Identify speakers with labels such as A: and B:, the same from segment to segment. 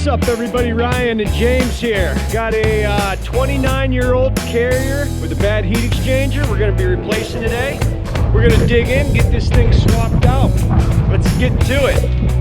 A: up, everybody? Ryan and James here. Got a 29-year-old carrier with a bad heat exchanger we're going to be replacing today. We're going to dig in, get this thing swapped out. Let's get to it.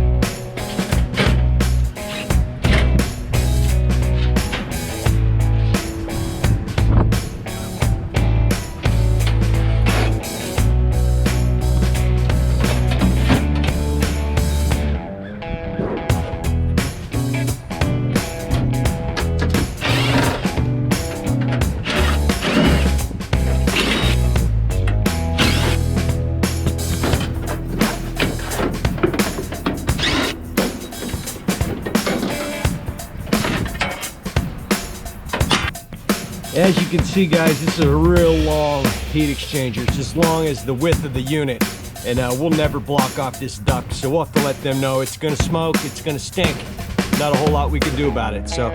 A: As you can see, guys, this is a real long heat exchanger. It's as long as the width of the unit, and we'll never block off this duct, so we'll have to let them know it's gonna smoke, it's gonna stink. Not a whole lot we can do about it, so.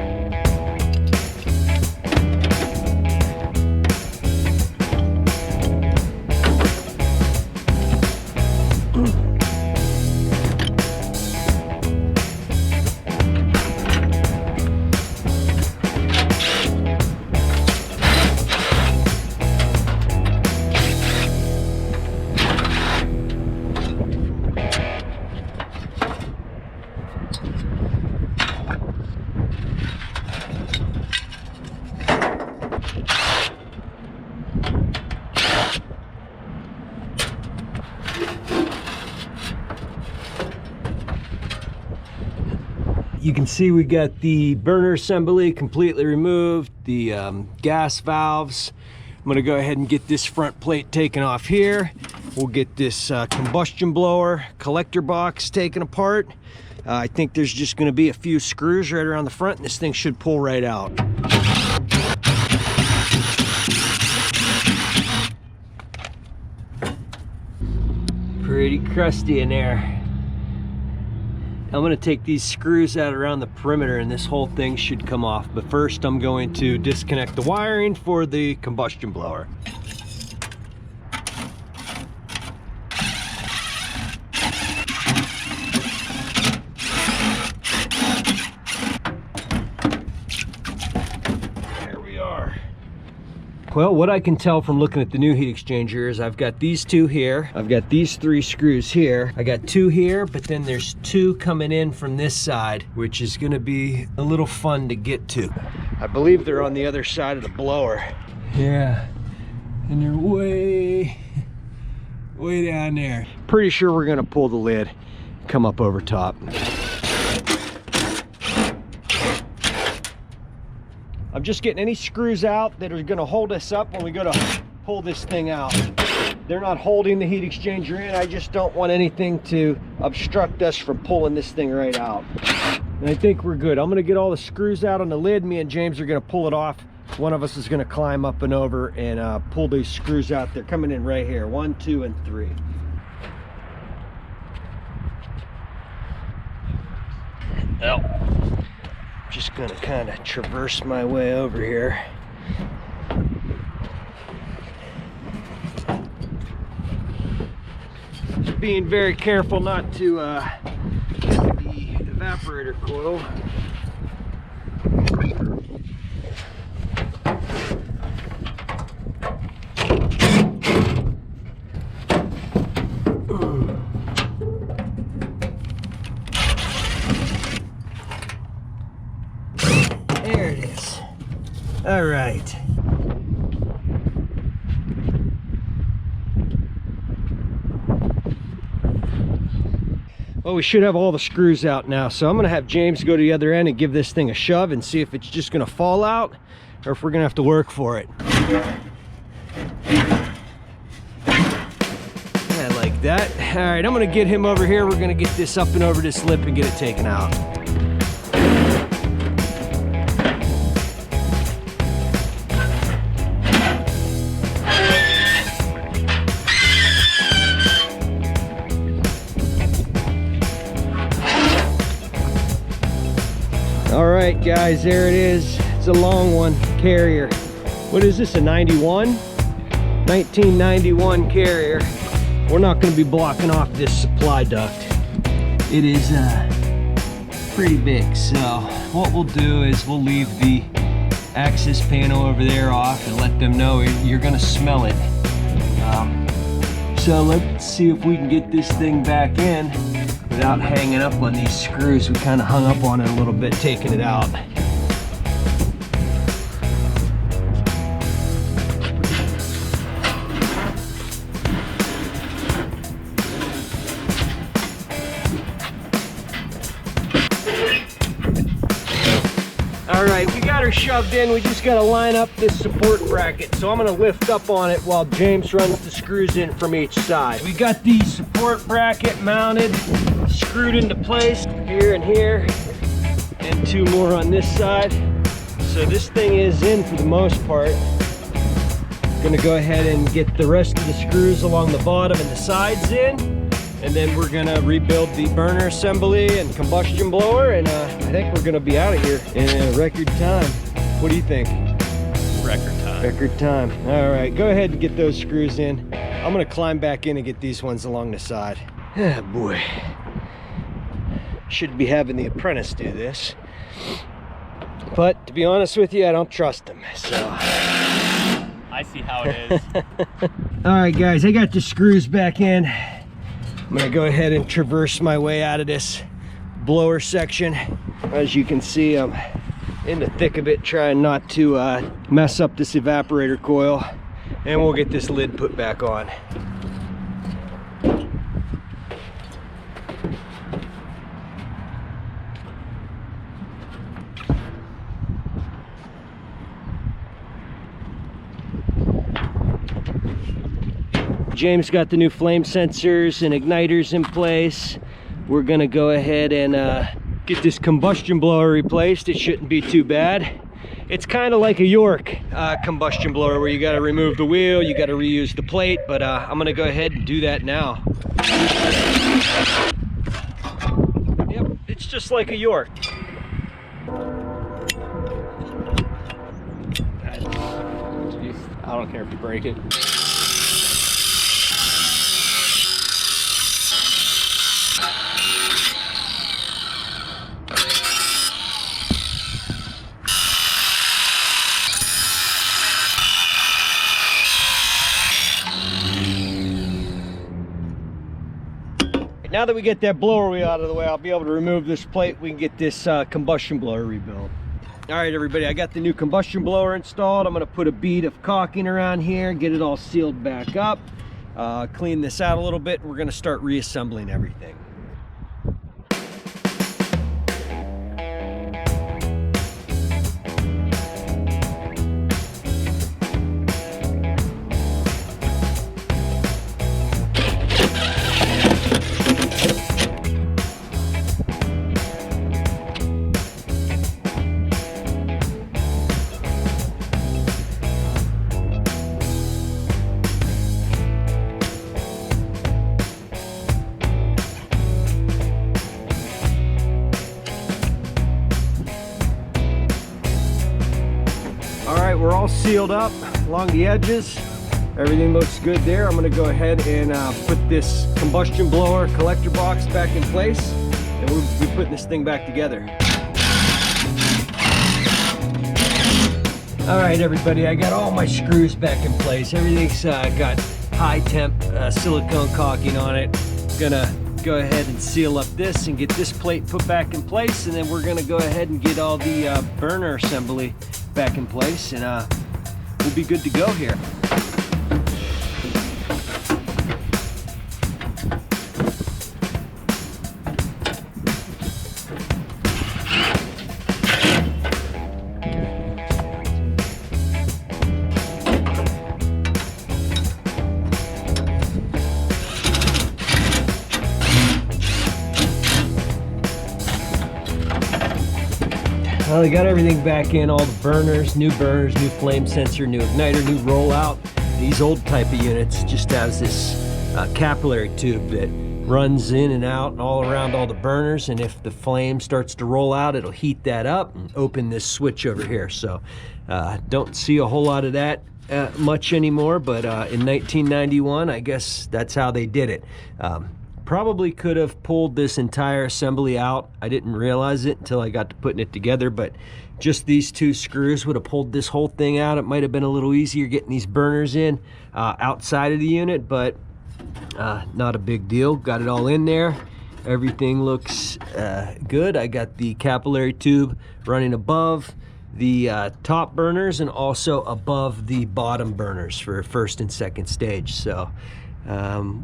A: You can see we got the burner assembly completely removed, the gas valves. I'm gonna go ahead and get this front plate taken off here. We'll get this combustion blower collector box taken apart. I think there's just gonna be a few screws right around the front, and this thing should pull right out. Pretty crusty in there. I'm going to take these screws out around the perimeter and this whole thing should come off. But first I'm going to disconnect the wiring for the combustion blower. There we are. Well, what I can tell from looking at the new heat exchanger is I've got these two here. I've got these three screws here. I got two here, but then there's two coming in from this side, which is gonna be a little fun to get to. I believe they're on the other side of the blower. Yeah, and they're way down there. Pretty sure we're gonna pull the lid, come up over top. I'm just getting any screws out that are gonna hold us up when we go to pull this thing out. They're not holding the heat exchanger in. I just don't want anything to obstruct us from pulling this thing right out. And I think we're good. I'm gonna get all the screws out on the lid. Me and James are gonna pull it off. One of us is gonna climb up and over and pull these screws out. They're coming in right here, 1, 2, and 3. Oh. Just gonna kind of traverse my way over here. Just being very careful not to hit the evaporator coil. There it is. All right. Well, we should have all the screws out now, so I'm gonna have James go to the other end and give this thing a shove and see if it's just gonna fall out or if we're gonna have to work for it. Yeah, like that. All right, I'm gonna get him over here. We're gonna get this up and over this lip and get it taken out. All right, guys, there it is. It's a long one, carrier. What is this, a 91? 1991 carrier. We're not gonna be blocking off this supply duct. It is pretty big. So what we'll do is we'll leave the access panel over there off and let them know you're gonna smell it. So let's see if we can get this thing back in without hanging up on these screws. We kind of hung up on it a little bit taking it out. All right, we got her shoved in. We just got to line up this support bracket. So I'm going to lift up on it while James runs the screws in from each side. We got the support bracket mounted, screwed into place here and here, and two more on this side. So this thing is in for the most part. Going to go ahead and get the rest of the screws along the bottom and the sides in. And then we're gonna rebuild the burner assembly and combustion blower, and I think we're gonna be out of here in a record time. What do you think?
B: Record time.
A: Record time. All right, go ahead and get those screws in. I'm gonna climb back in and get these ones along the side. Ah, boy. Should be having the apprentice do this. But to be honest with you, I don't trust him, so.
B: I see how it is.
A: All right, guys, I got the screws back in. I'm gonna go ahead and traverse my way out of this blower section. As you can see, I'm in the thick of it, trying not to mess up this evaporator coil, and we'll get this lid put back on. James got the new flame sensors and igniters in place. We're gonna go ahead and get this combustion blower replaced. It shouldn't be too bad. It's kind of like a York combustion blower where you got to remove the wheel, you got to reuse the plate, but I'm gonna go ahead and do that now. Yep, it's just like a York.
B: I don't care if you break it.
A: Now that we get that blower wheel out of the way, I'll be able to remove this plate. We can get this combustion blower rebuilt. All right, everybody, I got the new combustion blower installed. I'm gonna put a bead of caulking around here, get it all sealed back up, clean this out a little bit, and we're gonna start reassembling everything. We're all sealed up along the edges. Everything looks good there. I'm going to go ahead and put this combustion blower collector box back in place, and we'll be putting this thing back together. All right, everybody, I got all my screws back in place. Everything's got high temp silicone caulking on it. I'm gonna go ahead and seal up this and get this plate put back in place, and then we're gonna go ahead and get all the burner assembly back in place, and we'll be good to go here. Well, they got everything back in, all the burners, new flame sensor, new igniter, new rollout. These old type of units just has this capillary tube that runs in and out and all around all the burners, and if the flame starts to roll out, it'll heat that up and open this switch over here. So don't see a whole lot of that much anymore, but in 1991, I guess that's how they did it. Probably could have pulled this entire assembly out. I didn't realize it until I got to putting it together, but just these 2 screws would have pulled this whole thing out. It might have been a little easier getting these burners in outside of the unit, but not a big deal. Got it all in there. Everything looks good. I got the capillary tube running above the top burners and also above the bottom burners for first and second stage. So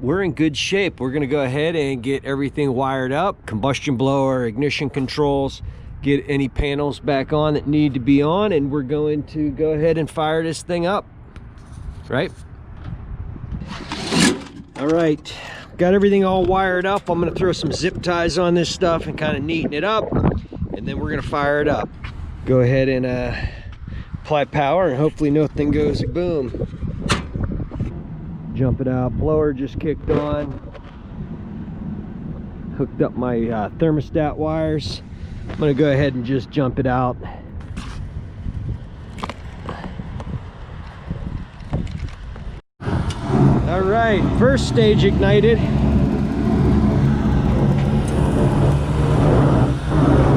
A: we're in good shape. We're gonna go ahead and get everything wired up, combustion blower, ignition controls, get any panels back on that need to be on, and we're going to go ahead and fire this thing up, right? All right, got everything all wired up. I'm gonna throw some zip ties on this stuff and kind of neaten it up, and then we're gonna fire it up. Go ahead and apply power, and hopefully nothing goes boom. Jump it out. Blower just kicked on. Hooked up my thermostat wires. I'm gonna go ahead and just jump it out. All right, first stage ignited.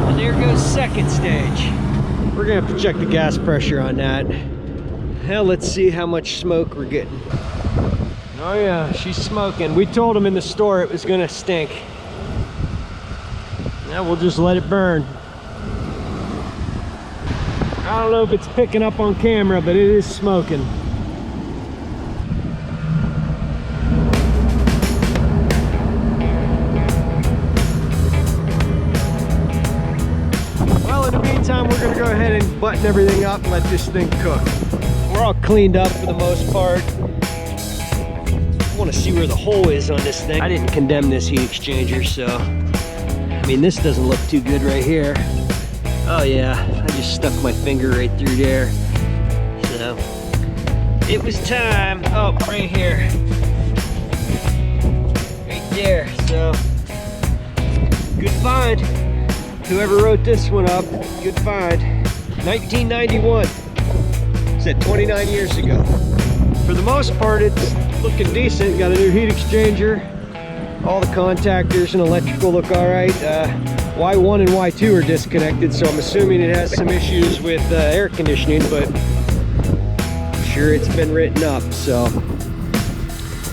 A: And there goes second stage. We're gonna have to check the gas pressure on that. Now let's see how much smoke we're getting. Oh yeah, she's smoking. We told them in the store it was gonna stink. Now we'll just let it burn. I don't know if it's picking up on camera, but it is smoking. Well, in the meantime, we're gonna go ahead and button everything up and let this thing cook. We're all cleaned up for the most part. I want to see where the hole is on this thing. I didn't condemn this heat exchanger, so I mean, this doesn't look too good right here. Oh yeah, I just stuck my finger right through there. So it was time. Oh, right here, right there. So good find. Whoever wrote this one up, good find. 1991. Said 29 years ago. For the most part, it's looking decent. Got a new heat exchanger. All the contactors and electrical look all right. Y1 and Y2 are disconnected, so I'm assuming it has some issues with air conditioning, but I'm sure it's been written up. So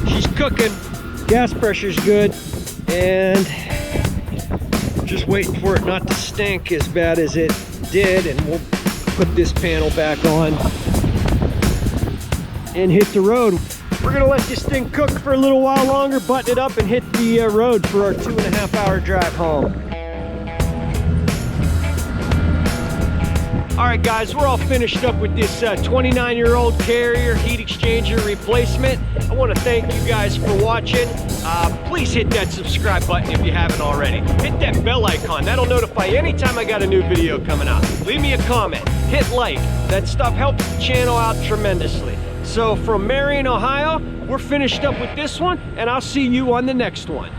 A: she's cooking. Gas pressure's good, and just waiting for it not to stink as bad as it did, and we'll put this panel back on and hit the road. We're gonna let this thing cook for a little while longer, button it up, and hit the road for our 2.5 hour drive home. All right, guys, we're all finished up with this 29-year-old Carrier heat exchanger replacement. I want to thank you guys for watching. Please hit that subscribe button if you haven't already. Hit that bell icon. That'll notify you anytime I got a new video coming out. Leave me a comment. Hit like. That stuff helps the channel out tremendously. So from Marion, Ohio, we're finished up with this one, and I'll see you on the next one.